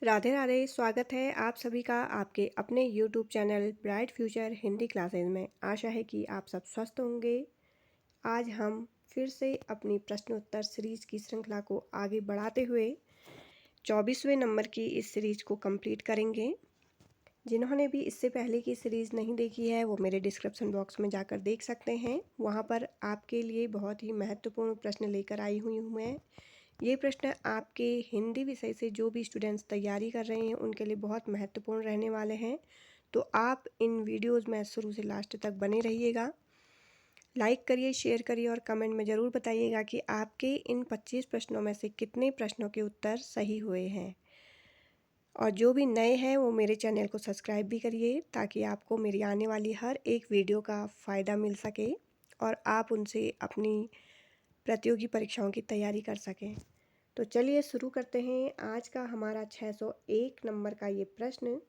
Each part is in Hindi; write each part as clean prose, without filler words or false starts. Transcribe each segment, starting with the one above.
राधे राधे। स्वागत है आप सभी का आपके अपने YouTube channel bright future Hindi classes में। आशा है कि आप सब स्वस्थ होंगे। आज हम फिर से अपनी प्रश्नोत्तर सीरीज की श्रृंखला को आगे बढ़ाते हुए 24वें नंबर की इस सीरीज को कंप्लीट करेंगे। जिन्होंने भी इससे पहले की सीरीज़ नहीं देखी है वो मेरे डिस्क्रिप्शन बॉक्स में जाकर देख सकते हैं। वहाँ पर आपके लिए बहुत ही महत्वपूर्ण प्रश्न लेकर आई हुई हूँ मैं। ये प्रश्न आपके हिंदी विषय से जो भी स्टूडेंट्स तैयारी कर रहे हैं उनके लिए बहुत महत्वपूर्ण रहने वाले हैं। तो आप इन वीडियोस में शुरू से लास्ट तक बने रहिएगा। लाइक करिए, शेयर करिए और कमेंट में ज़रूर बताइएगा कि आपके इन 25 प्रश्नों में से कितने प्रश्नों के उत्तर सही हुए हैं। और जो भी नए हैं वो मेरे चैनल को सब्सक्राइब भी करिए ताकि आपको मेरी आने वाली हर एक वीडियो का फ़ायदा मिल सके और आप उनसे अपनी प्रतियोगी परीक्षाओं की तैयारी कर सकें। तो चलिए शुरू करते हैं आज का हमारा 601 नंबर का ये प्रश्न।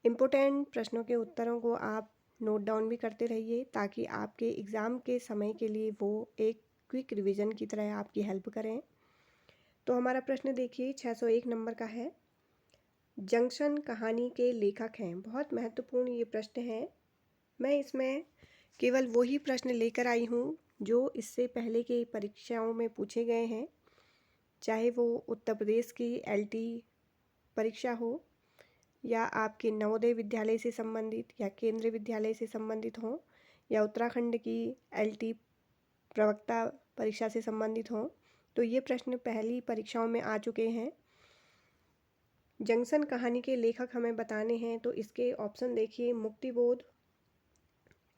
इम्पोर्टेंट प्रश्नों के उत्तरों को आप नोट डाउन भी करते रहिए ताकि आपके एग्ज़ाम के समय के लिए वो एक क्विक रिवीजन की तरह आपकी हेल्प करें। तो हमारा प्रश्न देखिए 601 नंबर का है। जंक्शन कहानी के लेखक हैं। बहुत महत्वपूर्ण ये प्रश्न है। मैं इसमें केवल वही प्रश्न लेकर आई हूँ जो इससे पहले के परीक्षाओं में पूछे गए हैं, चाहे वो उत्तर प्रदेश की एलटी परीक्षा हो या आपके नवोदय विद्यालय से संबंधित या केंद्रीय विद्यालय से संबंधित हो या उत्तराखंड की एलटी प्रवक्ता परीक्षा से संबंधित हो। तो ये प्रश्न पहली परीक्षाओं में आ चुके हैं। जंक्शन कहानी के लेखक हमें बताने हैं तो इसके ऑप्शन देखिए। मुक्तिबोध,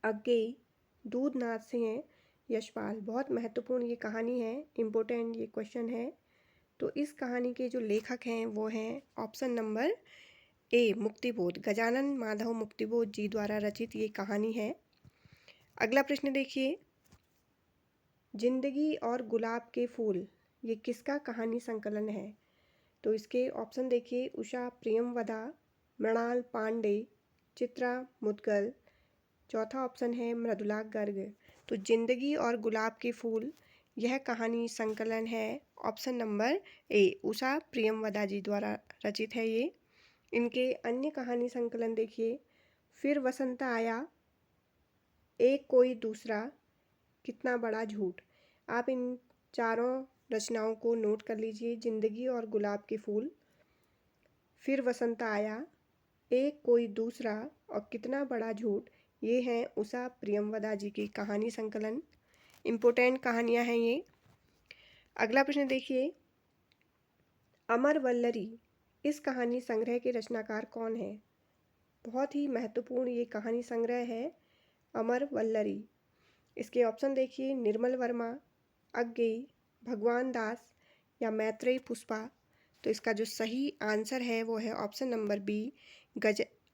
अज्ञेय, दूधनाथ सिंह, यशपाल। बहुत महत्वपूर्ण ये कहानी है, इम्पोर्टेंट ये क्वेश्चन है। तो इस कहानी के जो लेखक हैं वो हैं option number A Muktibodh. Gajanan Madhav Muktibodh ji द्वारा रचित ये कहानी है। अगला प्रश्न देखिए। जिंदगी और गुलाब के फूल ये किसका कहानी संकलन है? तो इसके ऑप्शन देखिए। उषा प्रियमवदा, मृणाल पांडे, चित्रा मुदगल। चौथा ऑप्शन है मृदुला गर्ग। तो जिंदगी और गुलाब के फूल यह कहानी संकलन है ऑप्शन नंबर ए, उषा प्रियमवदा जी द्वारा रचित है ये। इनके अन्य कहानी संकलन देखिए। फिर वसंत आया, एक कोई दूसरा, कितना बड़ा झूठ। आप इन चारों रचनाओं को नोट कर लीजिए। जिंदगी और गुलाब के फूल, फिर वसंत आया, एक कोई दूसरा और कितना बड़ा झूठ, ये हैं उषा प्रियमवदा जी की कहानी संकलन। इम्पोर्टेंट कहानियाँ हैं ये। अगला प्रश्न देखिए। अमर वल्लरी इस कहानी संग्रह के रचनाकार कौन है? बहुत ही महत्वपूर्ण ये कहानी संग्रह है अमर वल्लरी। इसके ऑप्शन देखिए। निर्मल वर्मा, अज्ञेय, भगवान दास या मैत्रेयी पुष्पा। तो इसका जो सही आंसर है वो है ऑप्शन नंबर बी,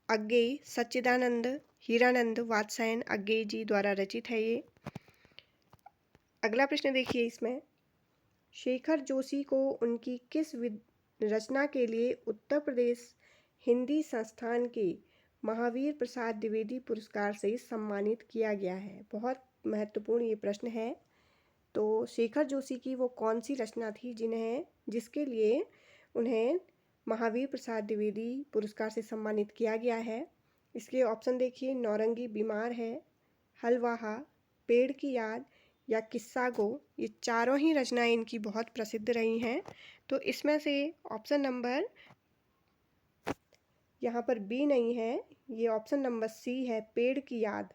अज्ञेय। सच्चिदानंद हीरानंद वात्स्यायन अज्ञेय जी द्वारा रचित है ये। अगला प्रश्न देखिए। इसमें शेखर जोशी को उनकी किस रचना के लिए उत्तर प्रदेश हिंदी संस्थान के महावीर प्रसाद द्विवेदी पुरस्कार से सम्मानित किया गया है? बहुत महत्वपूर्ण ये प्रश्न है। तो शेखर जोशी की वो कौन सी रचना थी जिसके लिए उन्हें महावीर प्रसाद द्विवेदी पुरस्कार से सम्मानित किया गया है? इसके ऑप्शन देखिए। नौरंगी बीमार है, हलवाहा, पेड़ की याद या किस्सा गो। ये चारों ही रचनाएं इनकी बहुत प्रसिद्ध रही हैं। तो इसमें से ऑप्शन नंबर यहाँ पर बी नहीं है, ये ऑप्शन नंबर सी है, पेड़ की याद।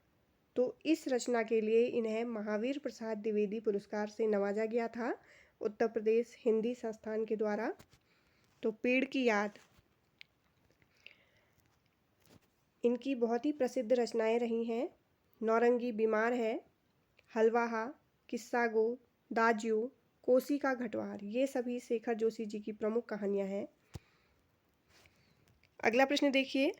तो इस रचना के लिए इन्हें महावीर प्रसाद द्विवेदी पुरस्कार से नवाजा गया था उत्तर प्रदेश हिंदी संस्थान के द्वारा। तो पेड़ की याद इनकी बहुत ही प्रसिद्ध रचनाएं रही हैं। नौरंगी बीमार है, हलवाहा, किस्सा गो, दाजियो, कोसी का घटवार, ये सभी शेखर जोशी जी की प्रमुख कहानियां हैं। अगला प्रश्न देखिए।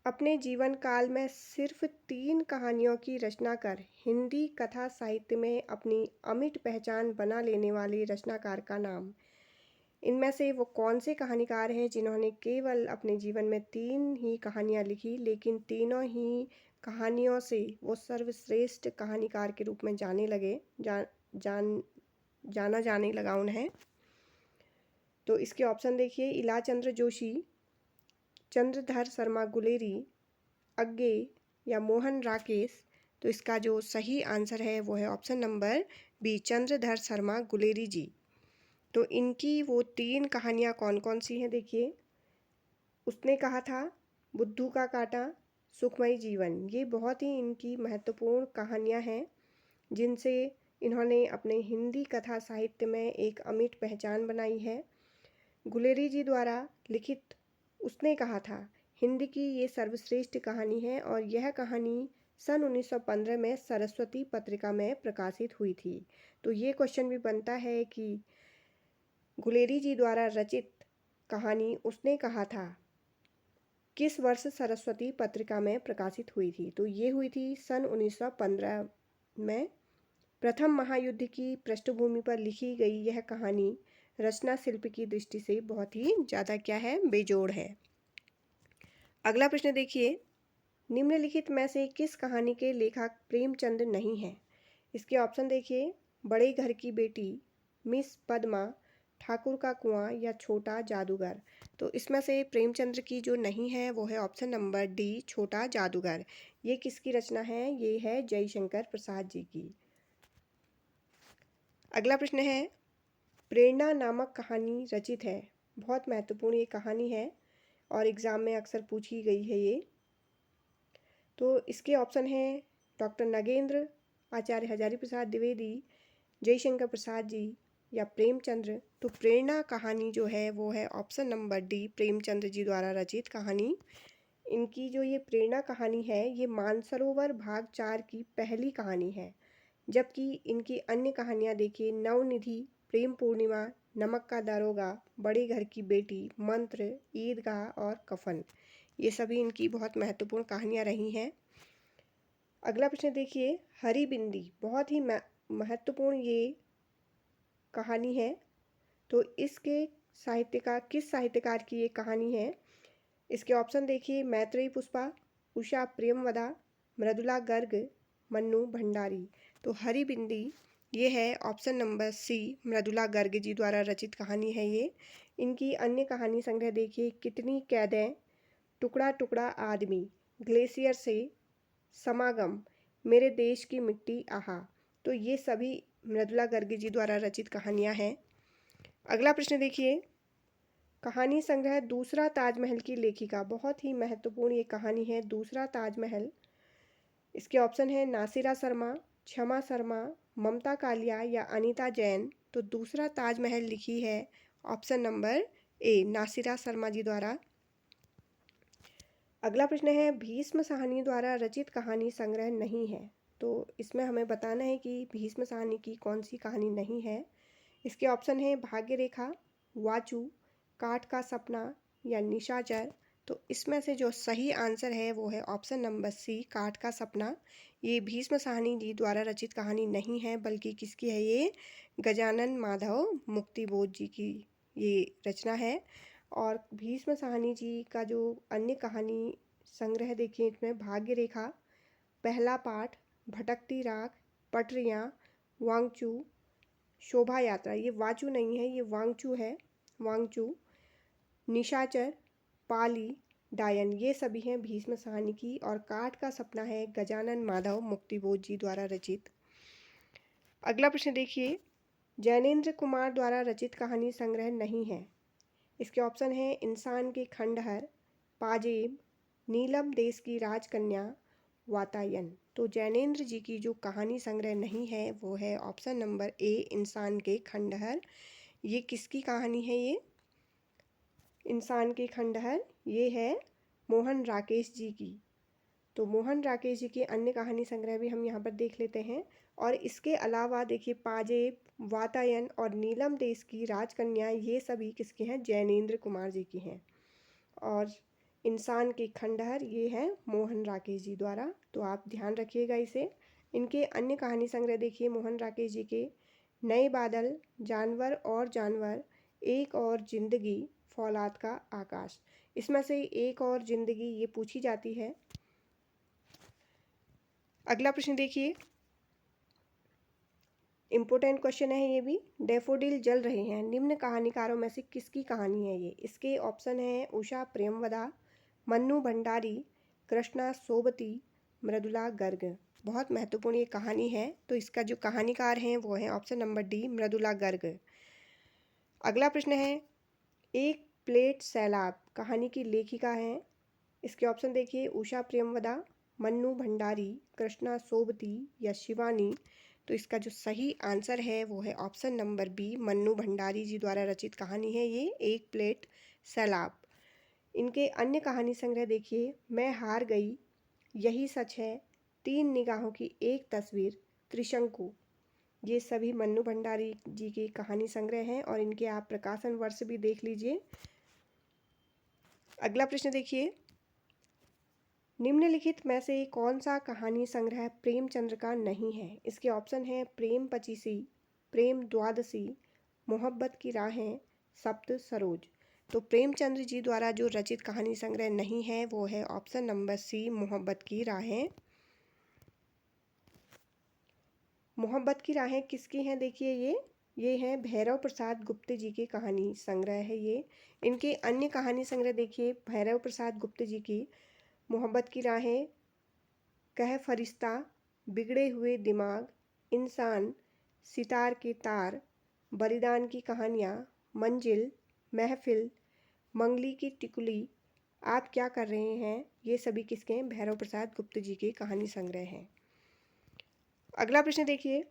अपने जीवन काल में सिर्फ 3 कहानियों की रचना कर हिंदी कथा साहित्य में अपनी अमिट पहचान बना लेने वाले रचनाकार का नाम। इनमें से वो कौन से कहानीकार हैं जिन्होंने केवल अपने जीवन में 3 ही कहानियाँ लिखी, लेकिन तीनों ही कहानियों से वो सर्वश्रेष्ठ कहानीकार के रूप में जाना जाने लगा उन्हें। तो इसके ऑप्शन देखिए, इलाचंद्र जोशी, चंद्रधर शर्मा गुलेरी, अग्गे या मोहन राकेश। तो इसका जो सही आंसर है वो है option number B, Chandradhar Sharma Guleri ji. तो इनकी वो 3 कहानियाँ कौन कौन सी हैं देखिए। उसने कहा था, बुद्धू का कांटा, सुखमय जीवन। ये बहुत ही इनकी महत्वपूर्ण कहानियाँ हैं जिनसे इन्होंने अपने हिंदी कथा साहित्य में एक अमिट पहचान बनाई है। गुलेरी जी द्वारा लिखित उसने कहा था हिंदी की ये सर्वश्रेष्ठ कहानी है और यह कहानी सन 1915 में सरस्वती पत्रिका में प्रकाशित हुई थी। तो ये क्वेश्चन भी बनता है कि गुलेरी जी द्वारा रचित कहानी उसने कहा था किस वर्ष सरस्वती पत्रिका में प्रकाशित हुई थी। तो ये हुई थी सन 1915 में। प्रथम महायुद्ध की पृष्ठभूमि पर लिखी गई यह कहानी रचना शिल्प की दृष्टि से बहुत ही ज़्यादा क्या है, बेजोड़ है। अगला प्रश्न देखिए, निम्नलिखित में से किस कहानी के लेखक प्रेमचंद नहीं हैं। इसके ऑप्शन देखिए, बड़े घर की बेटी, मिस पद्मा, ठाकुर का कुआं या छोटा जादूगर। तो इसमें से प्रेमचंद्र की जो नहीं है वो है ऑप्शन नंबर डी, छोटा जादूगर। ये किसकी रचना है, ये है जयशंकर प्रसाद जी की। अगला प्रश्न है, प्रेरणा नामक कहानी रचित है। बहुत महत्वपूर्ण ये कहानी है और एग्ज़ाम में अक्सर पूछी गई है ये। तो इसके ऑप्शन हैं डॉक्टर नगेंद्र, आचार्य हजारी प्रसाद द्विवेदी, जयशंकर प्रसाद जी या प्रेमचंद्र। तो प्रेरणा कहानी जो है वो है option number D, Premchandra ji द्वारा रचित कहानी। इनकी जो ये प्रेरणा कहानी है ये मानसरोवर भाग 4 की पहली कहानी है, जबकि इनकी अन्य कहानियाँ देखिए, नवनिधि, प्रेम पूर्णिमा, नमक का दारोगा, बड़े घर की बेटी, मंत्र, ईदगाह और कफन, ये सभी इनकी बहुत महत्वपूर्ण कहानियाँ रही हैं। अगला प्रश्न देखिए, हरी बिंदी, बहुत ही महत्वपूर्ण ये कहानी है। तो इसके साहित्यकार किस साहित्यकार की ये कहानी है। इसके ऑप्शन देखिए, मैत्रेयी पुष्पा, उषा प्रेमवदा, मृदुला गर्ग, मन्नू भंडारी। तो हरी बिंदी ये है option number C, Mridula Garg ji द्वारा रचित कहानी है ये। इनकी अन्य कहानी संग्रह देखिए, कितनी कैदें, टुकड़ा टुकड़ा आदमी, ग्लेशियर से, समागम, मेरे देश की मिट्टी आहा। तो ये सभी मृदुला गर्ग जी द्वारा रचित कहानियाँ हैं। अगला प्रश्न देखिए, कहानी संग्रह दूसरा ताजमहल की लेखिका। बहुत ही महत्वपूर्ण ये कहानी है, दूसरा ताजमहल। इसके ऑप्शन है नासिरा शर्मा, क्षमा शर्मा, ममता कालिया या अनीता जैन। तो दूसरा ताजमहल लिखी है option number A, Nasira Sharma ji द्वारा। अगला प्रश्न है, भीष्म साहनी द्वारा रचित कहानी संग्रह नहीं है। तो इसमें हमें बताना है कि भीष्म साहनी की कौन सी कहानी नहीं है। इसके ऑप्शन है भाग्य रेखा, वाचू, काठ का सपना या निशाचर। तो इसमें से जो सही आंसर है वो है ऑप्शन नंबर सी, काठ का सपना। ये भीष्म साहनी जी द्वारा रचित कहानी नहीं है, बल्कि किसकी है ये, गजानन माधव मुक्तिबोध जी की ये रचना है। और भीष्म साहनी जी का जो अन्य कहानी संग्रह देखिए, इसमें भाग्य रेखा, पहला पाठ, भटकती राख, पटरियाँ, वांगचू, शोभा यात्रा, ये वाचू नहीं है, ये वांगचू है, वांगचू, निशाचर, पाली, डायन, ये सभी हैं भीष्म साहनी की। और काठ का सपना है गजानन माधव मुक्तिबोध जी द्वारा रचित। अगला प्रश्न देखिए, जैनेन्द्र कुमार द्वारा रचित कहानी संग्रह नहीं है। इसके ऑप्शन है इंसान के खंडहर, पाजेब, नीलम देश की राजकन्या, वातायन। तो जैनेन्द्र जी की जो कहानी संग्रह नहीं है वो है ऑप्शन नंबर ए, इंसान के खंडहर। ये किसकी कहानी है ये, इंसान के खंडहर, ये है मोहन राकेश जी की। तो मोहन राकेश जी की अन्य कहानी संग्रह भी हम यहाँ पर देख लेते हैं। और इसके अलावा देखिए, पाजेब, वातायन और नीलम देश की राजकन्या, ये सभी किसके हैं, जैनेन्द्र कुमार जी की हैं। और इंसान के खंडहर ये है मोहन राकेश जी द्वारा। तो आप ध्यान रखिएगा इसे। इनके अन्य कहानी संग्रह देखिए मोहन राकेश जी के, नए बादल, जानवर और जानवर, एक और जिंदगी, फौलाद का आकाश। इसमें से एक और जिंदगी ये पूछी जाती है। अगला प्रश्न देखिए, इम्पोर्टेंट क्वेश्चन है ये भी। डैफोडिल जल रहे हैं निम्न कहानीकारों में से किसकी कहानी है ये? इसके ऑप्शन है उषा प्रेमवदा, मन्नू भंडारी, कृष्णा सोबती, मृदुला गर्ग। बहुत महत्वपूर्ण ये कहानी है। तो इसका जो कहानीकार हैं वो है option number D, Mridula Garg. अगला प्रश्न है, एक प्लेट सैलाब कहानी की लेखिका हैं। इसके ऑप्शन देखिए, उषा प्रेमवदा, मन्नू भंडारी, कृष्णा सोबती या शिवानी। तो इसका जो सही आंसर है वो है option number B, Mannu Bhandari ji द्वारा रचित कहानी है ये, एक प्लेट सैलाब। इनके अन्य कहानी संग्रह देखिए, मैं हार गई, यही सच है, तीन निगाहों की एक तस्वीर, त्रिशंकु। ये सभी मन्नू भंडारी जी की कहानी संग्रह हैं और इनके आप प्रकाशन वर्ष भी देख लीजिए। अगला प्रश्न देखिए, निम्नलिखित में से कौन सा कहानी संग्रह प्रेमचंद्र का नहीं है? इसके ऑप्शन है प्रेम पचीसी, प्रेम द्वादशी, मोहब्बत की राहें, सप्त सरोज। तो प्रेमचंद्र जी द्वारा जो रचित कहानी संग्रह नहीं है वो है ऑप्शन नंबर सी, मोहब्बत की राहें। मोहब्बत की राहें किसकी हैं? देखिए ये हैं भैरव प्रसाद गुप्त जी की कहानी संग्रह है ये। इनके अन्य कहानी संग्रह देखिए, भैरव प्रसाद गुप्त जी की मोहब्बत की राहें, कह फरिश्ता, बिगड़े हुए दिमाग, इंसान, सितार के तार, बलिदान की कहानियाँ, मंजिल, महफिल, मंगली की टिकुली, आप क्या कर रहे हैं, ये सभी किसके हैं? भैरव प्रसाद गुप्त जी के कहानी संग्रह हैं। अगला प्रश्न देखिए,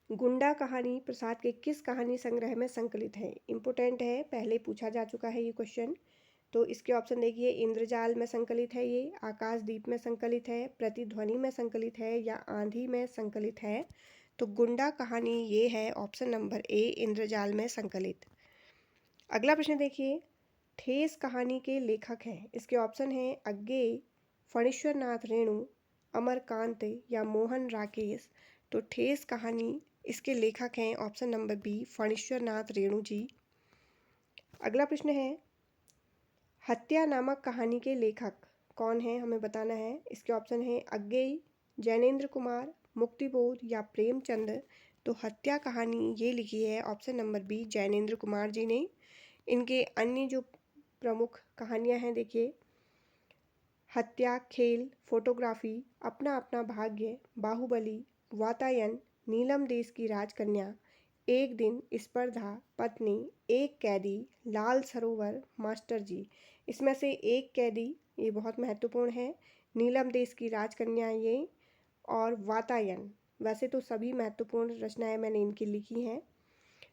गुंडा कहानी प्रसाद के किस कहानी संग्रह में संकलित है? इम्पोर्टेंट है, पहले पूछा जा चुका है ये क्वेश्चन। तो इसके ऑप्शन देखिए, इंद्रजाल में संकलित है ये, आकाशदीप में संकलित है, प्रतिध्वनि में संकलित है या आंधी में संकलित है? तो गुंडा कहानी ये है ऑप्शन नंबर ए, इंद्रजाल में संकलित। अगला प्रश्न देखिए, ठेस कहानी के लेखक हैं। इसके ऑप्शन हैं अज्ञेय, फणीश्वर नाथ रेणु, अमरकांत या मोहन राकेश। तो ठेस कहानी इसके लेखक हैं option number B, Phanishwar Nath Renu जी। अगला प्रश्न है, हत्या नामक कहानी के लेखक कौन है, हमें बताना है। इसके ऑप्शन है अज्ञेय, जैनेन्द्र कुमार, मुक्तिबोध या प्रेमचंद। तो हत्या कहानी ये लिखी है option number B, Jainendra Kumar ji ने। इनके अन्य जो प्रमुख कहानियां हैं देखिए, हत्या, खेल, फोटोग्राफी, अपना अपना भाग्य, बाहुबली, वातायन, नीलम देश की राजकन्या, एक दिन, स्पर्धा, पत्नी, एक कैदी, लाल सरोवर, मास्टर जी। इसमें से एक कैदी ये बहुत महत्वपूर्ण है, नीलम देश की राजकन्या ये, और वातायन। वैसे तो सभी महत्वपूर्ण रचनाएं मैंने इनकी लिखी हैं,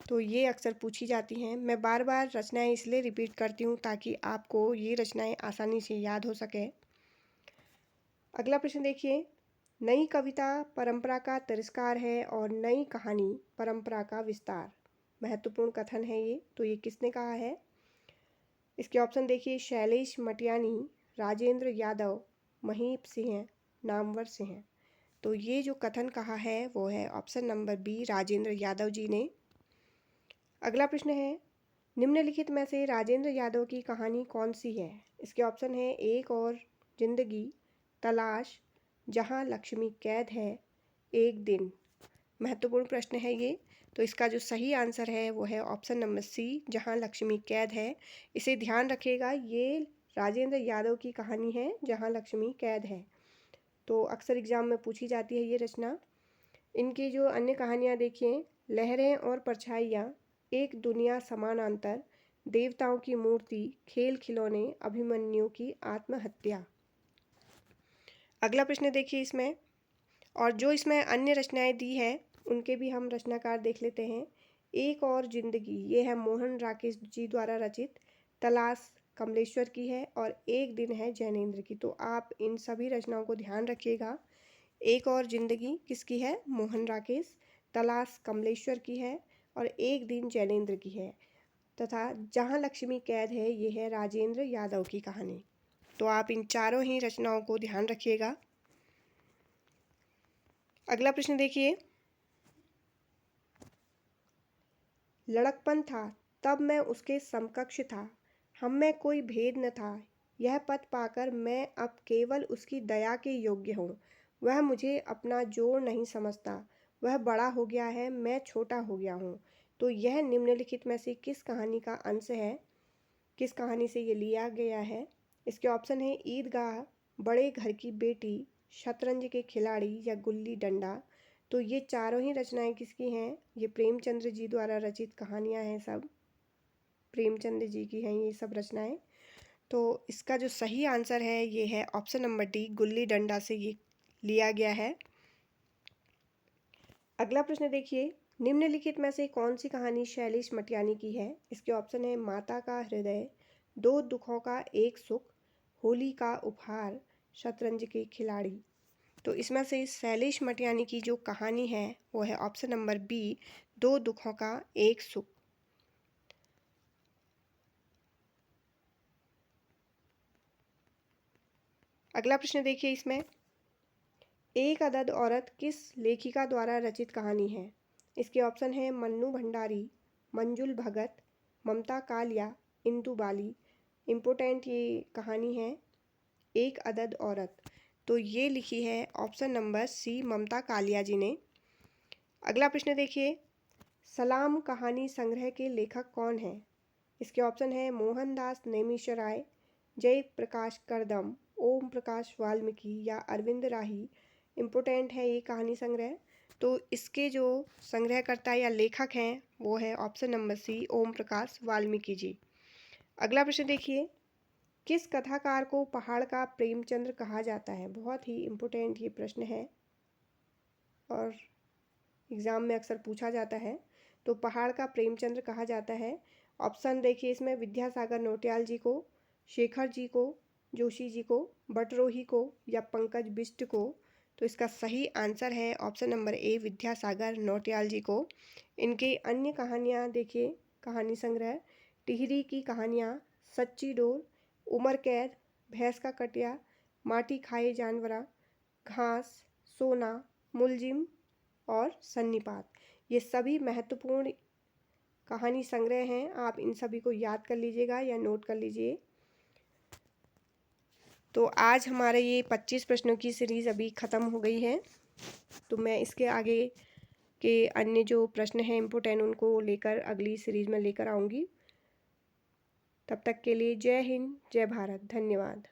तो ये अक्सर पूछी जाती हैं। मैं बार बार रचनाएं इसलिए रिपीट करती हूँ ताकि आपको ये रचनाएं आसानी से याद हो सके। अगला प्रश्न देखिए, नई कविता परंपरा का तिरस्कार है और नई कहानी परंपरा का विस्तार। महत्वपूर्ण कथन है ये, तो ये किसने कहा है? इसके ऑप्शन देखिए, शैलेश मटियानी, राजेंद्र यादव, महीप सिंह, नामवर सिंह। तो ये जो कथन कहा है वो है option number B, Rajendra Yadav ji ने। अगला प्रश्न है, निम्नलिखित में से राजेंद्र यादव की कहानी कौन सी है? इसके ऑप्शन है एक और जिंदगी, तलाश, जहां लक्ष्मी कैद है, एक दिन। महत्वपूर्ण प्रश्न है ये। तो इसका जो सही आंसर है वो है ऑप्शन नंबर सी, जहां लक्ष्मी कैद है। इसे ध्यान रखिएगा, ये राजेंद्र यादव की कहानी है जहां लक्ष्मी कैद है। तो अक्सर एग्जाम में पूछी जाती है ये रचना। इनकी जो अन्य कहानियाँ देखिए, लहरें और परछाइयाँ, एक दुनिया समानांतर, देवताओं की मूर्ति, खेल खिलौने, अभिमन्यु की आत्महत्या। अगला प्रश्न देखिए इसमें, और जो इसमें अन्य रचनाएं दी हैं उनके भी हम रचनाकार देख लेते हैं। एक और जिंदगी ये है मोहन राकेश जी द्वारा रचित, तलाश कमलेश्वर की है और एक दिन है जैनेन्द्र की। तो आप इन सभी रचनाओं को ध्यान रखिएगा। एक और जिंदगी किसकी है? मोहन राकेश। तलाश कमलेश्वर की है और एक दिन जैनेन्द्र की है। तथा जहाँ लक्ष्मी कैद है ये है राजेंद्र यादव की कहानी। तो आप इन चारों ही रचनाओं को ध्यान रखिएगा। अगला प्रश्न देखिए, लड़कपन था तब मैं उसके समकक्ष था, हम में कोई भेद न था, यह पद पाकर मैं अब केवल उसकी दया के योग्य हूँ। वह मुझे अपना जोड़ नहीं समझता, वह बड़ा हो गया है, मैं छोटा हो गया हूँ। तो यह निम्नलिखित में से किस कहानी का अंश है? किस कहानी से ये लिया गया है? इसके ऑप्शन है ईदगाह, बड़े घर की बेटी, शतरंज के खिलाड़ी या गुल्ली डंडा। तो ये चारों ही रचनाएं किसकी हैं? ये प्रेमचंद्र जी द्वारा रचित कहानियां हैं, सब प्रेमचंद्र जी की हैं ये सब रचनाएं। तो इसका जो सही आंसर है ये है option number D, gulli danda से ये लिया गया है। अगला प्रश्न देखिए, निम्नलिखित में से कौन सी कहानी शैलेश मटियानी की है? इसके ऑप्शन है माता का हृदय, दो दुखों का एक सुख, होली का उपहार, शतरंज के खिलाड़ी। तो इसमें से शैलेश मटियानी की जो कहानी है वो है ऑप्शन नंबर बी, दो दुखों का एक सुख। अगला प्रश्न देखिए, इसमें एक अदद औरत किस लेखिका द्वारा रचित कहानी है? इसके ऑप्शन है मन्नू भंडारी, मंजुल भगत, ममता कालिया, इंदु बाली। इम्पोर्टेंट ये कहानी है एक अदद औरत। तो ये लिखी है ऑप्शन नंबर सी, ममता कालिया जी ने। अगला प्रश्न देखिए, सलाम कहानी संग्रह के लेखक कौन है? इसके ऑप्शन है मोहनदास नेमिशराय, जय प्रकाश करदम, ओम प्रकाश वाल्मीकि या अरविंद राही। इम्पोर्टेंट है ये कहानी संग्रह। तो इसके जो संग्रहकर्ता या लेखक हैं वो है ऑप्शन नंबर सी, ओम प्रकाश वाल्मीकि जी। अगला प्रश्न देखिए, किस कथाकार को पहाड़ का प्रेमचंद्र कहा जाता है? बहुत ही इम्पोर्टेंट ये प्रश्न है और एग्ज़ाम में अक्सर पूछा जाता है। तो पहाड़ का प्रेमचंद्र कहा जाता है। ऑप्शन देखिए इसमें विद्यासागर नौटियाल जी को, शेखर जी को, जोशी जी को, बटरोही को या पंकज बिष्ट को। तो इसका सही आंसर है option number A, Vidyasagar Nautiyal ji को। इनके अन्य कहानियाँ देखिए, कहानी संग्रह टिहरी की कहानियाँ, सच्ची डोर, उमर कैद, भैंस का कटिया, माटी खाए जानवरा, घास, सोना, मुलजिम और सन्नीपात। ये सभी महत्वपूर्ण कहानी संग्रह हैं। आप इन सभी को याद कर लीजिएगा या नोट कर लीजिए। तो आज हमारे ये 25 प्रश्नों की सीरीज़ अभी ख़त्म हो गई है। तो मैं इसके आगे के अन्य जो प्रश्न हैं इम्पोर्टेंट उनको लेकर अगली सीरीज़ में लेकर आऊँगी। तब तक के लिए जय हिंद, जय भारत, धन्यवाद।